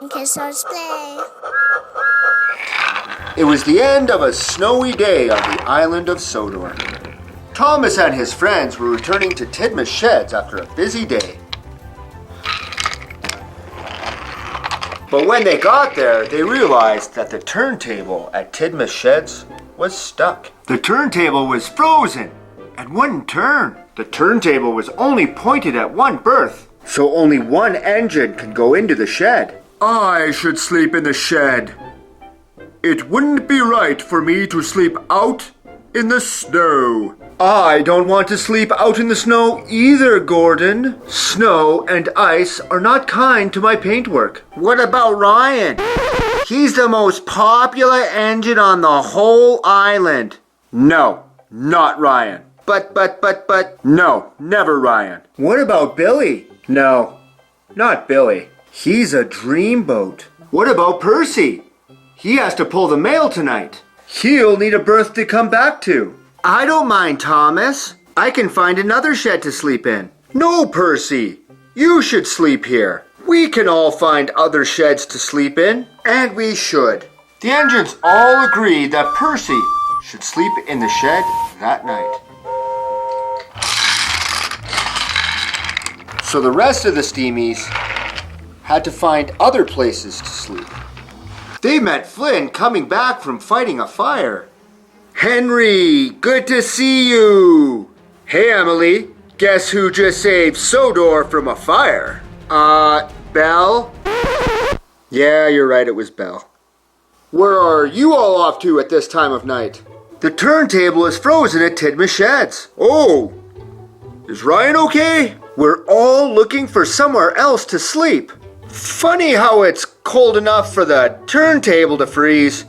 Kiss or display. It was the end of a snowy day on the island of Sodor. Thomas and his friends were returning to Tidmouth Sheds after a busy day. But when they got there, they realized that the turntable at Tidmouth Sheds was stuck. The turntable was frozen and wouldn't turn. The turntable was only pointed at one berth, so only one engine could go into the shed. I should sleep in the shed. It wouldn't be right for me to sleep out in the snow. I don't want to sleep out in the snow either, Gordon. Snow and ice are not kind to my paintwork. What about Ryan? He's the most popular engine on the whole island. No, not Ryan. But. No, never Ryan. What about Billy? No, not Billy. He's a dreamboat. What about Percy? He has to pull the mail tonight. He'll need a berth to come back to. I don't mind, Thomas. I can find another shed to sleep in. No, Percy. You should sleep here. We can all find other sheds to sleep in, and we should. The engines all agreed that Percy should sleep in the shed that night. So the rest of the steamies had to find other places to sleep. They met Flynn coming back from fighting a fire. Henry, good to see you. Hey, Emily, guess who just saved Sodor from a fire? Belle? Yeah, you're right, it was Belle. Where are you all off to at this time of night? The turntable is frozen at Tidmouth Sheds. Oh, is Ryan okay? We're all looking for somewhere else to sleep. Funny how it's cold enough for the turntable to freeze,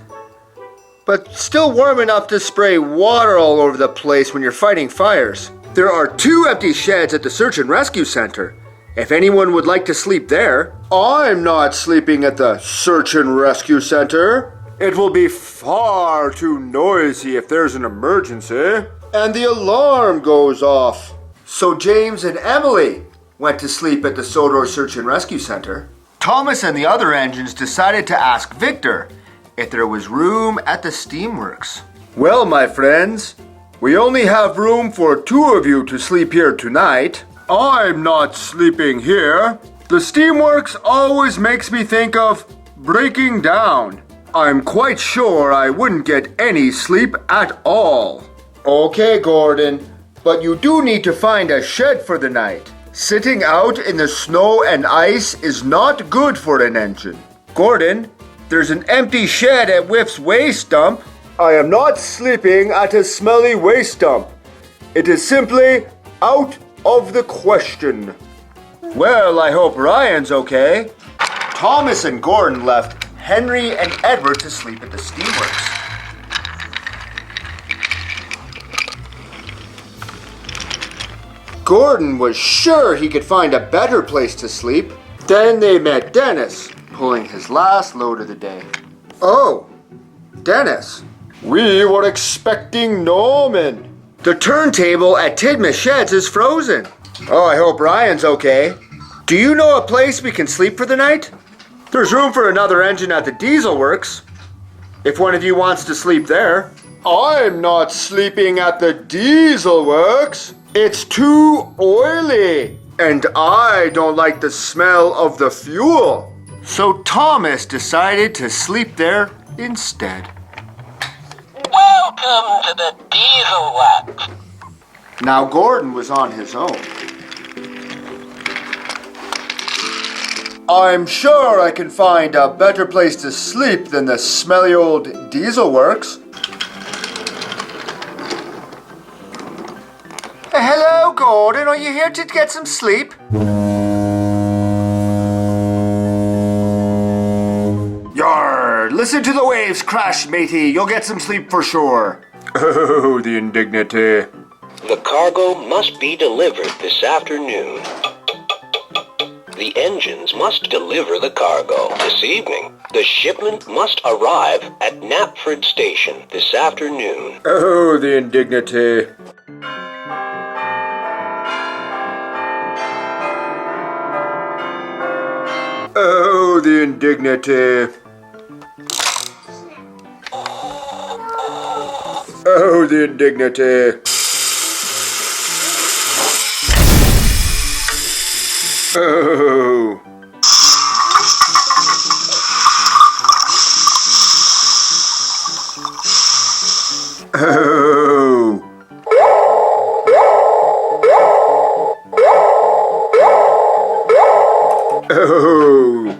but still warm enough to spray water all over the place when you're fighting fires. There are 2 empty sheds at the Search and Rescue Center. If anyone would like to sleep there. I'm not sleeping at the Search and Rescue Center. It will be far too noisy if there's an emergency. And the alarm goes off. So James and Emily went to sleep at the Sodor Search and Rescue Center. Thomas and the other engines decided to ask Victor if there was room at the steamworks. Well, my friends, we only have room for 2 of you to sleep here tonight. I'm not sleeping here. The steamworks always makes me think of breaking down. I'm quite sure I wouldn't get any sleep at all. Okay, Gordon, but you do need to find a shed for the night. Sitting out in the snow and ice is not good for an engine. Gordon, there's an empty shed at Whiff's waste dump. I am not sleeping at a smelly waste dump. It is simply out of the question. Well, I hope Ryan's okay. Thomas and Gordon left Henry and Edward to sleep at the steamworks. Gordon was sure he could find a better place to sleep. Then they met Dennis, pulling his last load of the day. Oh, Dennis. We were expecting Norman. The turntable at Tidmouth Sheds is frozen. Oh, I hope Ryan's okay. Do you know a place we can sleep for the night? There's room for another engine at the Dieselworks, if one of you wants to sleep there. I'm not sleeping at the Dieselworks. It's too oily, and I don't like the smell of the fuel. So Thomas decided to sleep there instead. Welcome to the Dieselworks. Now Gordon was on his own. I'm sure I can find a better place to sleep than the smelly old Dieselworks. Hello, Gordon. Are you here to get some sleep? Yar! Listen to the waves crash, matey. You'll get some sleep for sure. Oh, the indignity. The cargo must be delivered this afternoon. The engines must deliver the cargo this evening. The shipment must arrive at Knapford Station this afternoon. Oh, the indignity. Oh, Oh, the indignity. Oh, the indignity. Oh. Oh. Oh.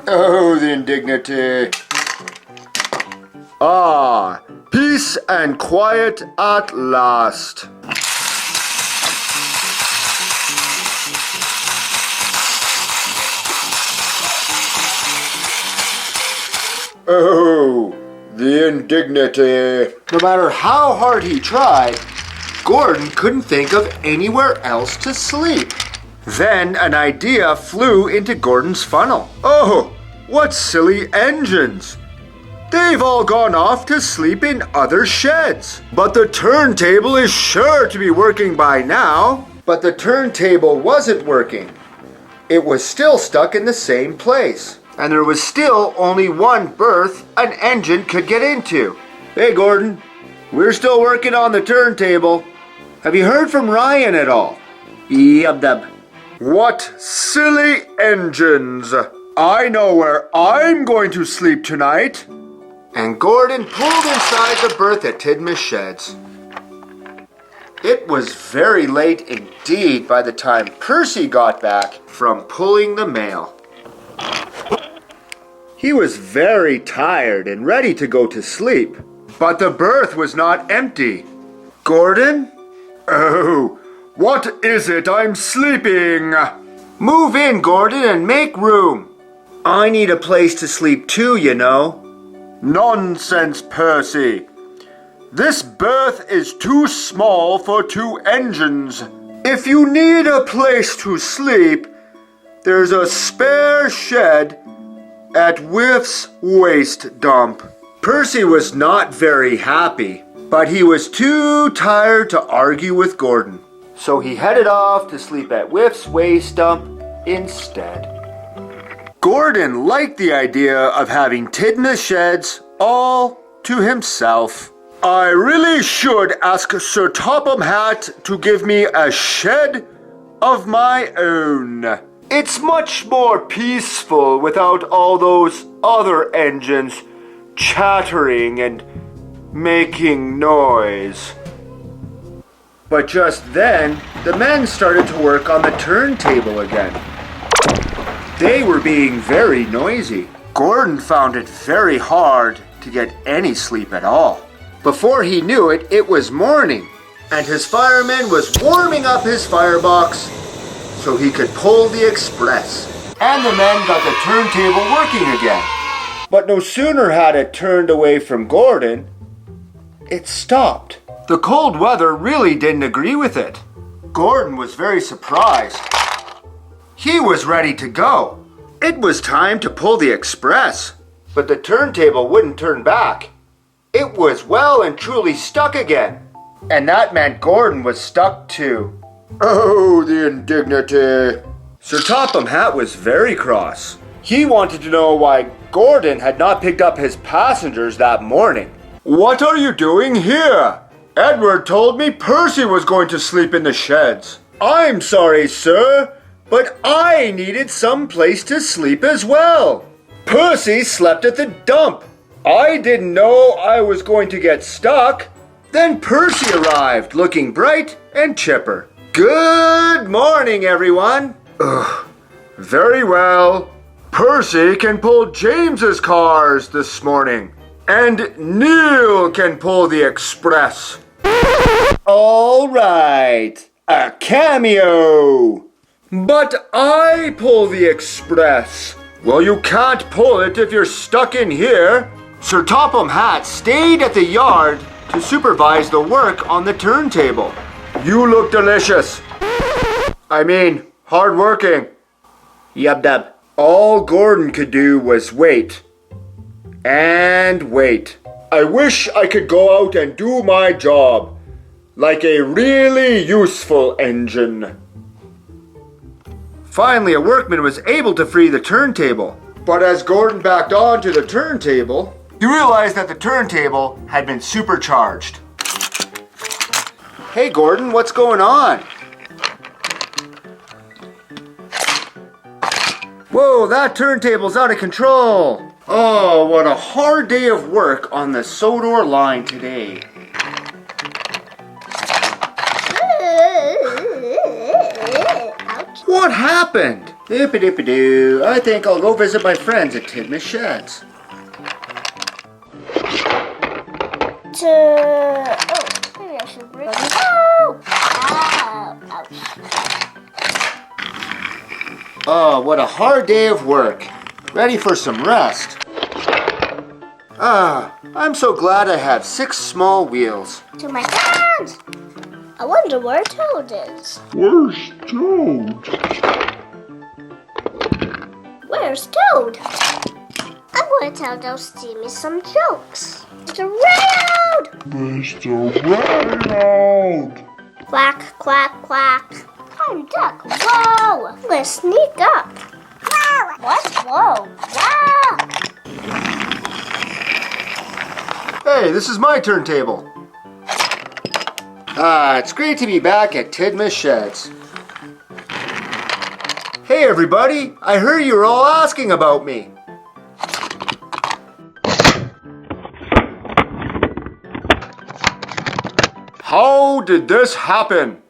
Oh, the indignity. Ah, peace and quiet at last. Oh, the indignity. No matter how hard he tried, Gordon couldn't think of anywhere else to sleep. Then an idea flew into Gordon's funnel. Oh, what silly engines! They've all gone off to sleep in other sheds. But the turntable is sure to be working by now. But the turntable wasn't working. It was still stuck in the same place. And there was still only one berth an engine could get into. Hey, Gordon, we're still working on the turntable. Have you heard from Ryan at all? Yub-dub. What silly engines! I know where I'm going to sleep tonight. And Gordon pulled inside the berth at Tidmouth Sheds. It was very late indeed by the time Percy got back from pulling the mail. He was very tired and ready to go to sleep, but the berth was not empty. Gordon? Oh, what is it? I'm sleeping. Move in, Gordon, and make room. I need a place to sleep too, you know. Nonsense, Percy. This berth is too small for two engines. If you need a place to sleep, there's a spare shed at Whiff's waste dump. Percy was not very happy, but he was too tired to argue with Gordon. So he headed off to sleep at Whiff's waste dump instead. Gordon liked the idea of having Tidmouth Sheds all to himself. I really should ask Sir Topham Hatt to give me a shed of my own. It's much more peaceful without all those other engines chattering and making noise. But just then, the men started to work on the turntable again. They were being very noisy. Gordon found it very hard to get any sleep at all. Before he knew it, it was morning, and his fireman was warming up his firebox so he could pull the express. And the men got the turntable working again. But no sooner had it turned away from Gordon, it stopped. The cold weather really didn't agree with it. Gordon was very surprised. He was ready to go. It was time to pull the express, but the turntable wouldn't turn back. It was well and truly stuck again. And that meant Gordon was stuck too. Oh, the indignity. Sir Topham Hatt was very cross. He wanted to know why Gordon had not picked up his passengers that morning. What are you doing here? Edward told me Percy was going to sleep in the sheds. I'm sorry, sir, but I needed some place to sleep as well. Percy slept at the dump. I didn't know I was going to get stuck. Then Percy arrived, looking bright and chipper. Good morning, everyone. Ugh, very well. Percy can pull James's cars this morning, and Neil can pull the express. All right, a cameo. But I pull the express. Well, you can't pull it if you're stuck in here. Sir Topham Hatt stayed at the yard to supervise the work on the turntable. You look delicious. I mean, hard-working. Yub-dub. All Gordon could do was wait. And wait. I wish I could go out and do my job. like a really useful engine. Finally, a workman was able to free the turntable. But as Gordon backed onto the turntable, he realized that the turntable had been supercharged. Hey Gordon, what's going on? Whoa, that turntable's out of control. Oh, what a hard day of work on the Sodor line today. What happened? Dippy-dippy-doo. I think I'll go visit my friends at Tidmouth Sheds. Maybe I should break it. Oh! Ouch. Oh, what a hard day of work. Ready for some rest. I'm so glad I have 6 small wheels. To my friends! I wonder where Toad is. Where's Toad? Where's Toad? I'm going to tell those Steamy some jokes. Mr. Railroad! Mr. Railroad! Quack, quack, quack. I'm Duck. Whoa! Let's sneak up. What? Whoa! Wow! Hey, this is my turntable. It's great to be back at Tidmouth Sheds. Hey everybody, I heard you were all asking about me. How did this happen?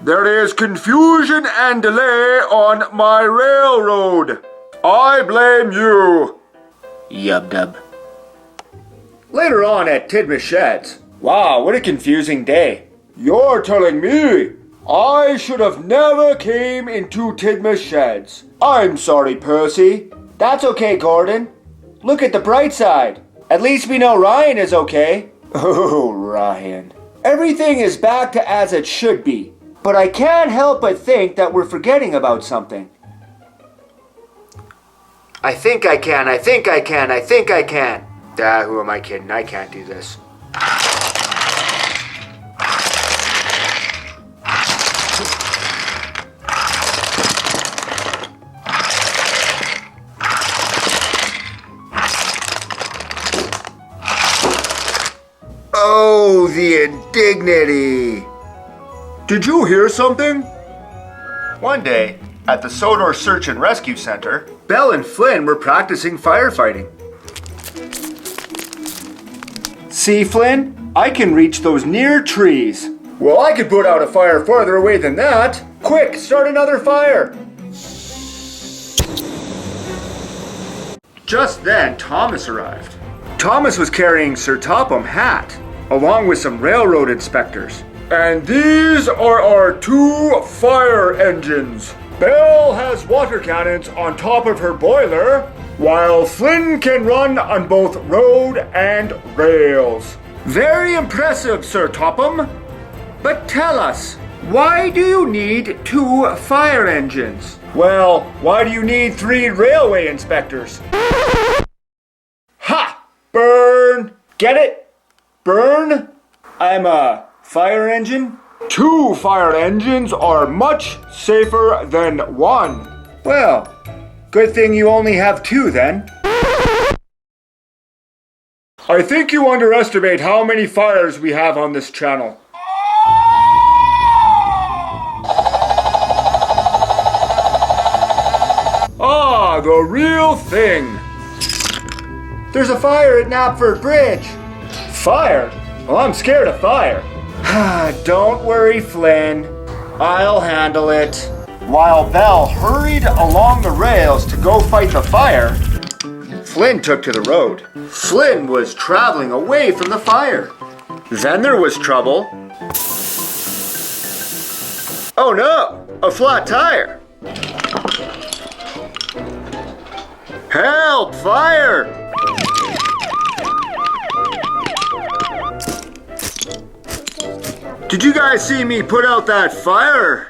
There is confusion and delay on my railroad. I blame you. Yub-dub. Later on at Tidmouth Sheds. Wow, what a confusing day. You're telling me I should have never came into Tidmouth Sheds. I'm sorry, Percy. That's okay, Gordon. Look at the bright side. At least we know Ryan is okay. Oh, Ryan. Everything is back to as it should be. But I can't help but think that we're forgetting about something. I think I can. Who am I kidding? I can't do this. Oh, the indignity! Did you hear something? One day, at the Sodor Search and Rescue Center, Belle and Flynn were practicing firefighting. See, Flynn? I can reach those near trees. Well, I could put out a fire farther away than that. Quick, start another fire! Just then, Thomas arrived. Thomas was carrying Sir Topham Hatt, along with some railroad inspectors. And these are our 2 fire engines. Belle has water cannons on top of her boiler, while Flynn can run on both road and rails. Very impressive, Sir Topham. But tell us, why do you need 2 fire engines? Well, why do you need 3 railway inspectors? Ha! Burn! Get it? Burn? I'm a fire engine? 2 fire engines are much safer than 1. Well, good thing you only have 2 then. I think you underestimate how many fires we have on this channel. Ah, the real thing. There's a fire at Knapford Bridge. Fire? Well, I'm scared of fire. Don't worry, Flynn. I'll handle it. While Belle hurried along the rails to go fight the fire, Flynn took to the road. Flynn was traveling away from the fire. Then there was trouble. Oh no! A flat tire! Help! Fire! Did you guys see me put out that fire?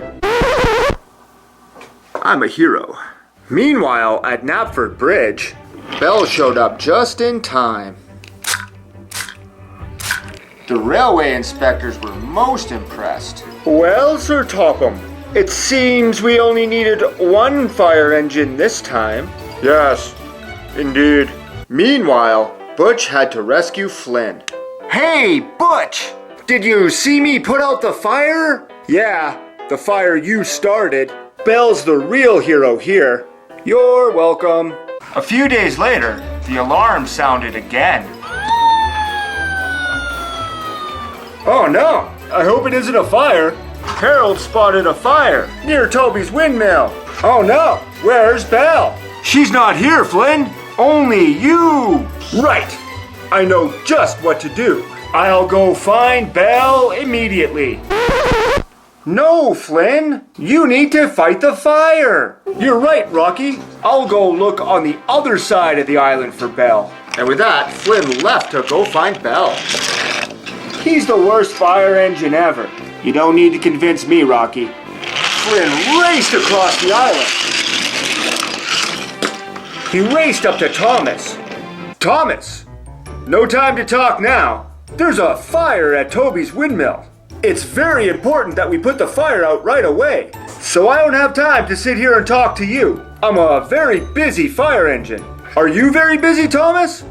I'm a hero. Meanwhile, at Knapford Bridge, Belle showed up just in time. The railway inspectors were most impressed. Well, Sir Topham, it seems we only needed one fire engine this time. Yes, indeed. Meanwhile, Butch had to rescue Flynn. Hey, Butch! Did you see me put out the fire? Yeah, the fire you started. Belle's the real hero here. You're welcome. A few days later, the alarm sounded again. Oh no, I hope it isn't a fire. Harold spotted a fire near Toby's windmill. Oh no, where's Belle? She's not here, Flynn. Only you. Right, I know just what to do. I'll go find Belle immediately. No, Flynn, you need to fight the fire. You're right, Rocky. I'll go look on the other side of the island for Belle. And with that, Flynn left to go find Belle. He's the worst fire engine ever. You don't need to convince me, Rocky. Flynn raced across the island. He raced up to Thomas. Thomas, no time to talk now. There's a fire at Toby's windmill. It's very important that we put the fire out right away. So I don't have time to sit here and talk to you. I'm a very busy fire engine. Are you very busy, Thomas?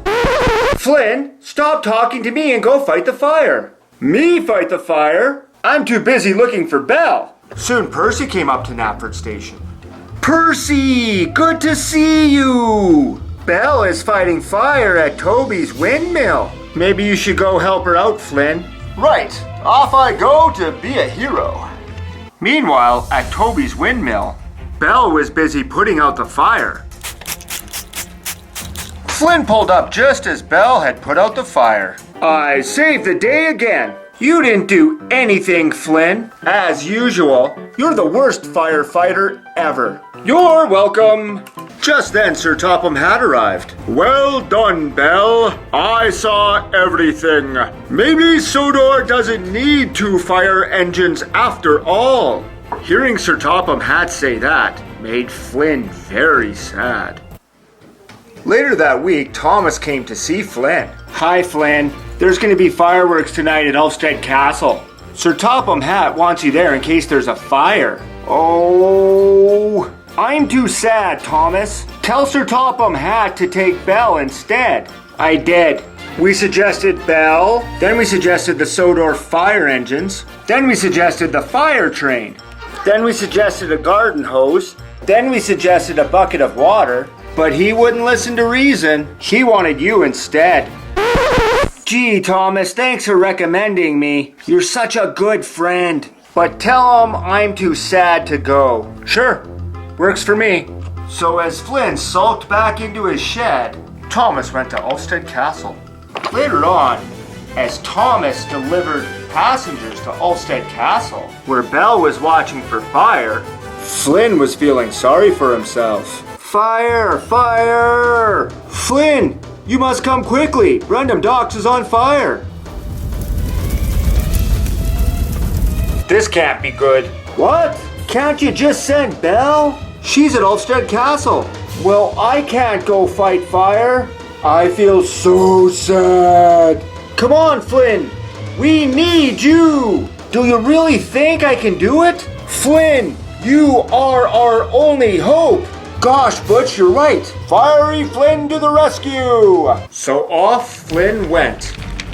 Flynn, stop talking to me and go fight the fire. Me fight the fire? I'm too busy looking for Belle. Soon Percy came up to Knapford Station. Percy, good to see you. Belle is fighting fire at Toby's windmill. Maybe you should go help her out, Flynn. Right, off I go to be a hero. Meanwhile, at Toby's windmill, Belle was busy putting out the fire. Flynn pulled up just as Belle had put out the fire. I saved the day again. You didn't do anything, Flynn. As usual, you're the worst firefighter ever. You're welcome. Just then, Sir Topham Hatt arrived. Well done, Belle. I saw everything. Maybe Sodor doesn't need 2 fire engines after all. Hearing Sir Topham Hatt say that made Flynn very sad. Later that week, Thomas came to see Flynn. Hi, Flynn. There's going to be fireworks tonight at Ulstead Castle. Sir Topham Hatt wants you there in case there's a fire. Oh, I'm too sad, Thomas. Tell Sir Topham Hatt to take Belle instead. I did. We suggested Belle, then we suggested the Sodor fire engines, then we suggested the fire train, then we suggested a garden hose, then we suggested a bucket of water, but he wouldn't listen to reason. He wanted you instead. Gee, Thomas, thanks for recommending me. You're such a good friend. But tell him I'm too sad to go. Sure, works for me. So as Flynn sulked back into his shed, Thomas went to Ulstead Castle. Later on, as Thomas delivered passengers to Ulstead Castle, where Belle was watching for fire, Flynn was feeling sorry for himself. Fire! Fire! Flynn, you must come quickly. Brendam Docks is on fire. This can't be good. What? Can't you just send Belle? She's at Ulstead Castle. Well, I can't go fight fire. I feel so sad. Come on, Flynn. We need you. Do you really think I can do it? Flynn, you are our only hope. Gosh, Butch, you're right. Fiery Flynn to the rescue. So off Flynn went.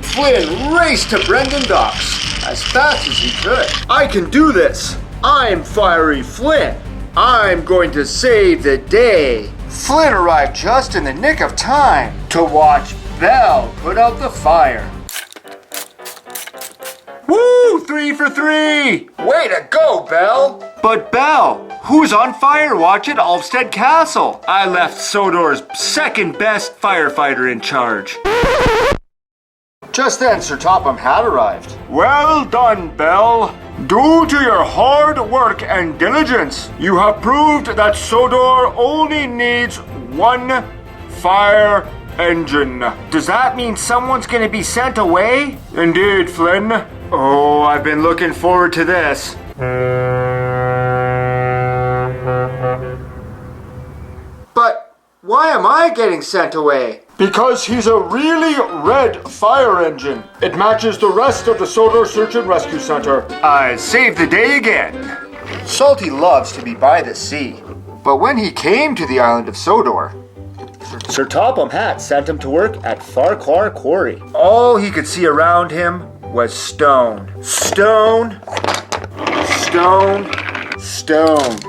Flynn raced to Brendam Docks as fast as he could. I can do this. I'm Fiery Flynn. I'm going to save the day. Flynn arrived just in the nick of time to watch Belle put out the fire. Woo! 3 for 3! Way to go, Belle! But Belle, who's on fire watch at Ulstead Castle? I left Sodor's second best firefighter in charge. Just then, Sir Topham Hatt arrived. Well done, Belle. Due to your hard work and diligence, you have proved that Sodor only needs 1 fire engine. Does that mean someone's going to be sent away? Indeed, Flynn. Oh, I've been looking forward to this. But why am I getting sent away? Because he's a really red fire engine. It matches the rest of the Sodor Search and Rescue Center. I saved the day again. Salty loves to be by the sea. But when he came to the island of Sodor, Sir Topham Hatt sent him to work at Farquhar Quarry. All he could see around him was stone. Stone. Stone. Stone.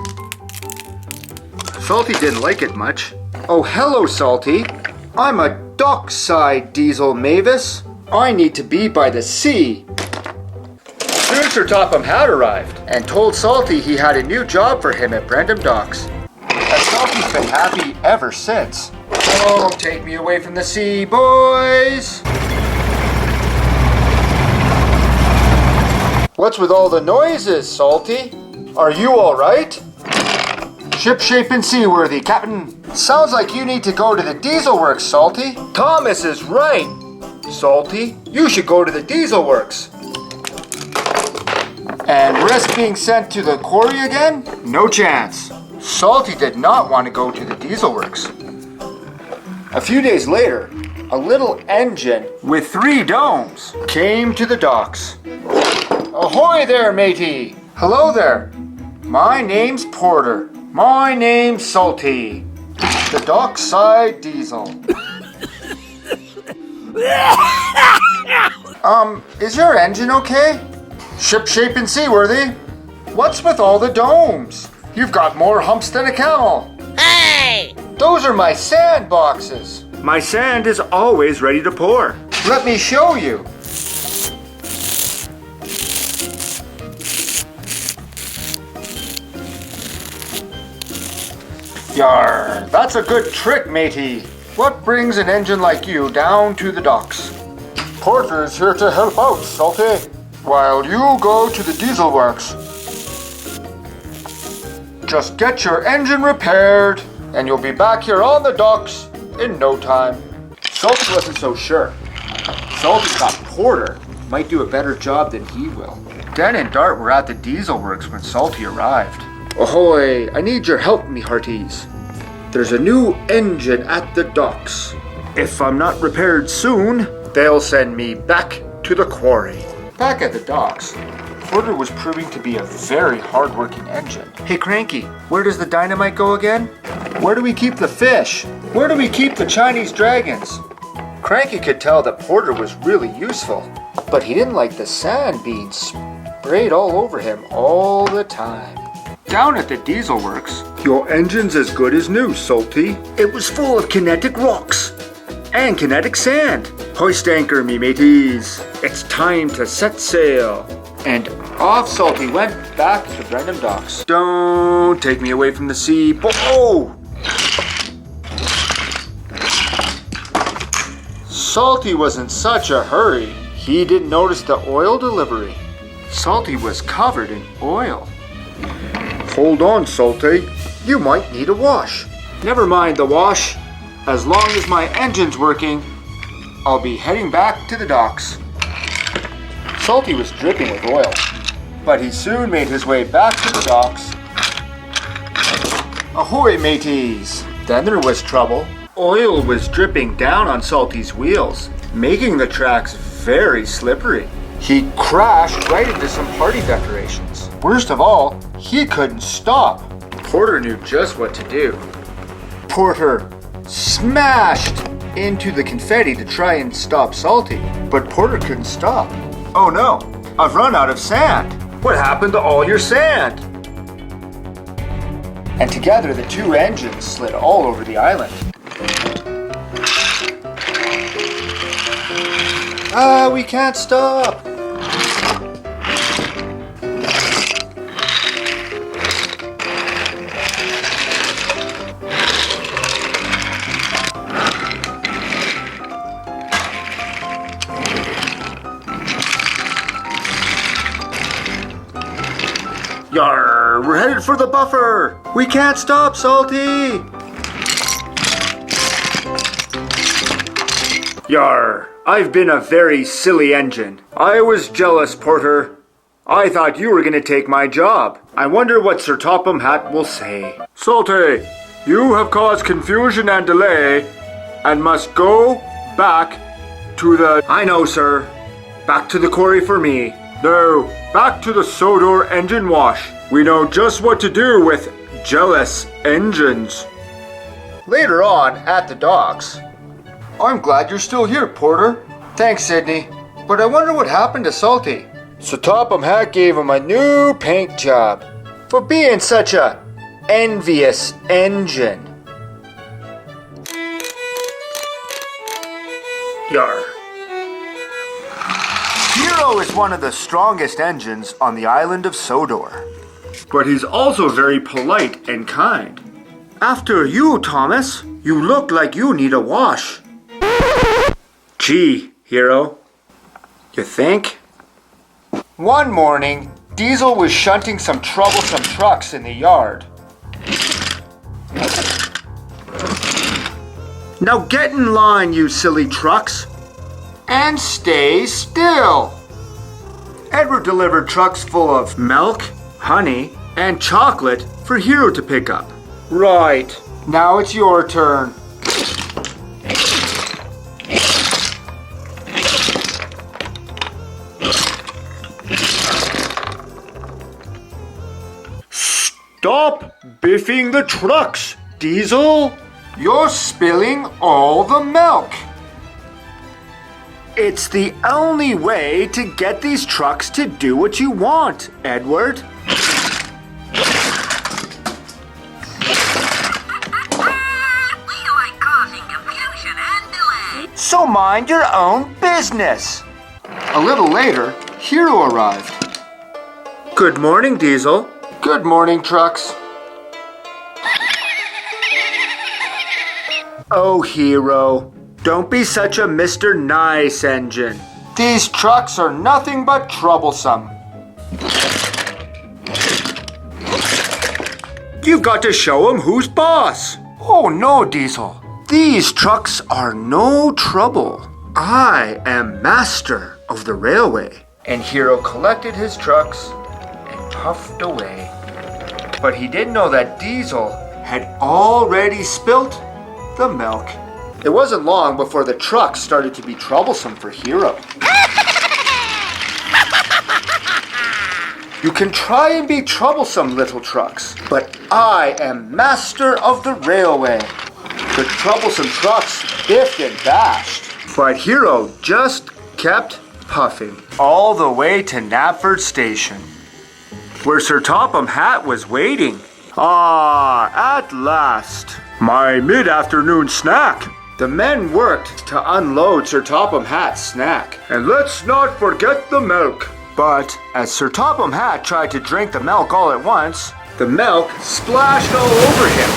Salty didn't like it much. Oh, hello, Salty. I'm a dockside diesel Mavis. I need to be by the sea. Soon Sir Topham Hatt arrived and told Salty he had a new job for him at Brendam Docks. And Salty's been happy ever since. Oh, take me away from the sea, boys! What's with all the noises, Salty? Are you all right? Ship shape and seaworthy, Captain. Sounds like you need to go to the Dieselworks, Salty. Thomas is right. Salty, you should go to the Dieselworks. And risk being sent to the quarry again? No chance. Salty did not want to go to the Dieselworks. A few days later, a little engine with 3 domes came to the docks. Ahoy there, matey! Hello there. My name's Porter. My name's Salty. The dockside diesel. Is your engine okay? Ship shape and seaworthy. What's with all the domes? You've got more humps than a camel. Hey! Those are my sand boxes. My sand is always ready to pour. Let me show you. Yarr, that's a good trick, matey. What brings an engine like you down to the docks? Porter's here to help out, Salty, while you go to the Dieselworks. Just get your engine repaired, and you'll be back here on the docks in no time. Salty wasn't so sure. Salty thought Porter might do a better job than he will. Den and Dart were at the Dieselworks when Salty arrived. Ahoy, I need your help, me hearties. There's a new engine at the docks. If I'm not repaired soon, they'll send me back to the quarry. Back at the docks, Porter was proving to be a very hard-working engine. Hey, Cranky, where does the dynamite go again? Where do we keep the fish? Where do we keep the Chinese dragons? Cranky could tell that Porter was really useful, but he didn't like the sand being sprayed all over him all the time. Down at the Dieselworks, your engine's as good as new, Salty. It was full of kinetic rocks and kinetic sand. Hoist anchor, me mateys. It's time to set sail. And off Salty went back to Brendam Docks. Don't take me away from the sea. Oh! Salty was in such a hurry, he didn't notice the oil delivery. Salty was covered in oil. Hold on, Salty. You might need a wash. Never mind the wash. As long as my engine's working, I'll be heading back to the docks. Salty was dripping with oil, but he soon made his way back to the docks. Ahoy, mateys! Then there was trouble. Oil was dripping down on Salty's wheels, making the tracks very slippery. He crashed right into some party decorations. Worst of all, he couldn't stop. Porter knew just what to do. Porter smashed into the confetti to try and stop Salty, but Porter couldn't stop. Oh no, I've run out of sand. What happened to all your sand? And together the two engines slid all over the island. We can't stop. Yarr, we're headed for the buffer. We can't stop, Salty. Yarr, I've been a very silly engine. I was jealous, Porter. I thought you were going to take my job. I wonder what Sir Topham Hatt will say. Salty, you have caused confusion and delay and must go back to the... I know, sir. Back to the quarry for me. No, back to the Sodor engine wash. We know just what to do with jealous engines. Later on, at the docks. I'm glad you're still here, Porter. Thanks, Sydney. But I wonder what happened to Salty. Sir Topham Hatt gave him a new paint job for being such a envious engine. Yar. Hiro is one of the strongest engines on the island of Sodor. But he's also very polite and kind. After you, Thomas. You look like you need a wash. Gee, Hiro. You think? One morning, Diesel was shunting some troublesome trucks in the yard. Now get in line, you silly trucks. And stay still. Edward delivered trucks full of milk, honey, and chocolate for Hiro to pick up. Right. Now it's your turn. Stop biffing the trucks, Diesel. You're spilling all the milk. It's the only way to get these trucks to do what you want, Edward. So mind your own business. A little later, Hiro arrived. Good morning, Diesel. Good morning, trucks. Oh, Hiro, don't be such a Mr. Nice engine. These trucks are nothing but troublesome. You've got to show them who's boss. Oh, no, Diesel. These trucks are no trouble. I am master of the railway. And Hiro collected his trucks and puffed away. But he didn't know that Diesel had already spilt the milk. It wasn't long before the trucks started to be troublesome for Hiro. You can try and be troublesome, little trucks, but I am master of the railway. The troublesome trucks biffed and bashed, but Hiro just kept puffing all the way to Knapford Station, where Sir Topham Hatt was waiting. Ah, at last, my mid-afternoon snack. The men worked to unload Sir Topham Hatt's snack. And let's not forget the milk. But as Sir Topham Hatt tried to drink the milk all at once, the milk splashed all over him.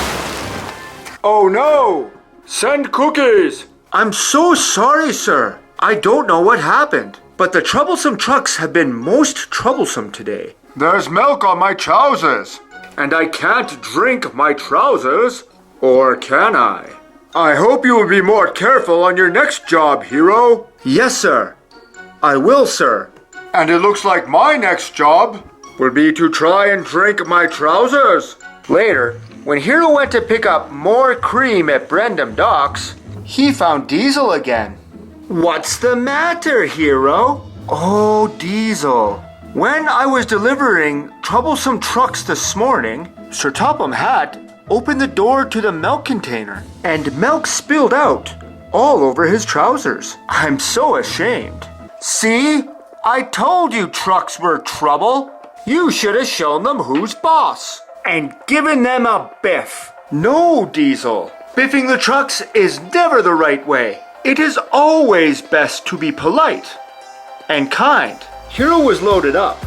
Oh no! Send cookies! I'm so sorry, sir. I don't know what happened, but the troublesome trucks have been most troublesome today. There's milk on my trousers, and I can't drink my trousers, or can I? I hope you will be more careful on your next job, Hiro. Yes, sir. I will, sir. And it looks like my next job will be to try and drink my trousers. Later, when Hiro went to pick up more cream at Brendam Docks, he found Diesel again. What's the matter, Hiro? Oh, Diesel. When I was delivering troublesome trucks this morning, Sir Topham Hatt opened the door to the milk container, and milk spilled out all over his trousers. I'm so ashamed. See? I told you trucks were trouble. You should have shown them who's boss and given them a biff. No, Diesel. Biffing the trucks is never the right way. It is always best to be polite and kind. Hiro was loaded up,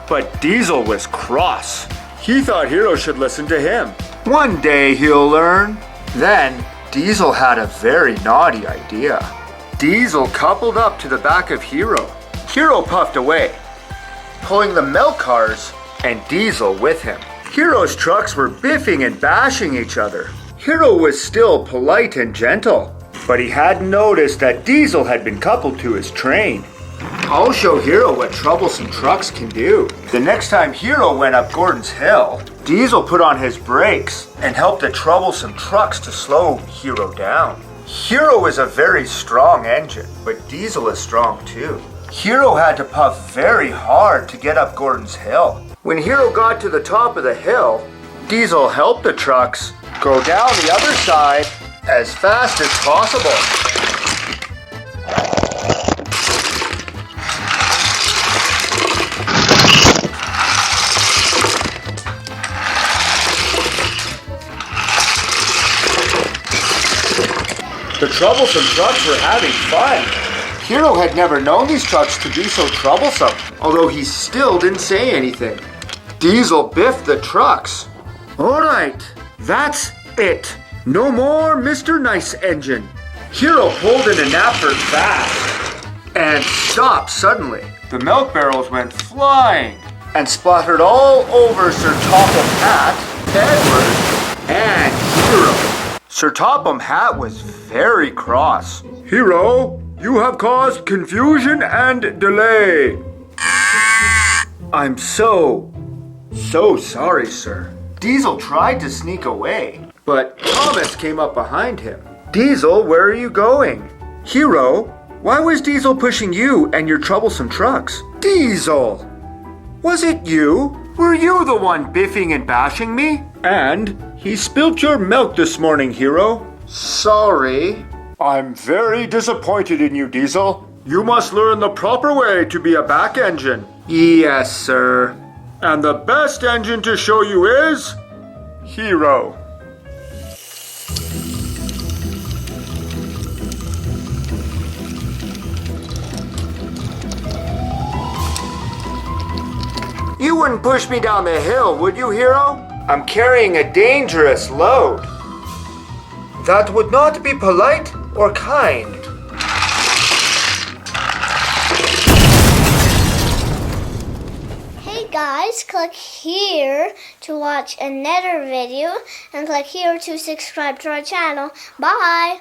but Diesel was cross. He thought Hiro should listen to him. One day he'll learn. Then Diesel had a very naughty idea. Diesel coupled up to the back of Hiro. Hiro puffed away, pulling the milk cars and Diesel with him. Hiro's trucks were biffing and bashing each other. Hiro was still polite and gentle, but he hadn't noticed that Diesel had been coupled to his train. I'll show Hiro what troublesome trucks can do. The next time Hiro went up Gordon's Hill, Diesel put on his brakes and helped the troublesome trucks to slow Hiro down. Hiro is a very strong engine, but Diesel is strong too. Hiro had to puff very hard to get up Gordon's hill. When Hiro got to the top of the hill, Diesel helped the trucks go down the other side as fast as possible. The troublesome trucks were having fun. Hiro had never known these trucks to be so troublesome, although he still didn't say anything. Diesel biffed the trucks. All right, that's it. No more Mr. Nice Engine. Hiro pulled into Knapford fast and stopped suddenly. The milk barrels went flying and splattered all over Sir Topham Hatt, Edward, and Hiro. Sir Topham Hatt was very cross. Hiro, you have caused confusion and delay. I'm so sorry, sir. Diesel tried to sneak away, but Thomas came up behind him. Diesel, where are you going? Hiro, why was Diesel pushing you and your troublesome trucks? Diesel! Was it you? Were you the one biffing and bashing me? And he spilt your milk this morning, Hiro. Sorry. I'm very disappointed in you, Diesel. You must learn the proper way to be a back engine. Yes, sir. And the best engine to show you is Hiro. You wouldn't push me down the hill, would you, Hiro? I'm carrying a dangerous load. That would not be polite or kind. Hey guys, click here to watch another video and click here to subscribe to our channel. Bye!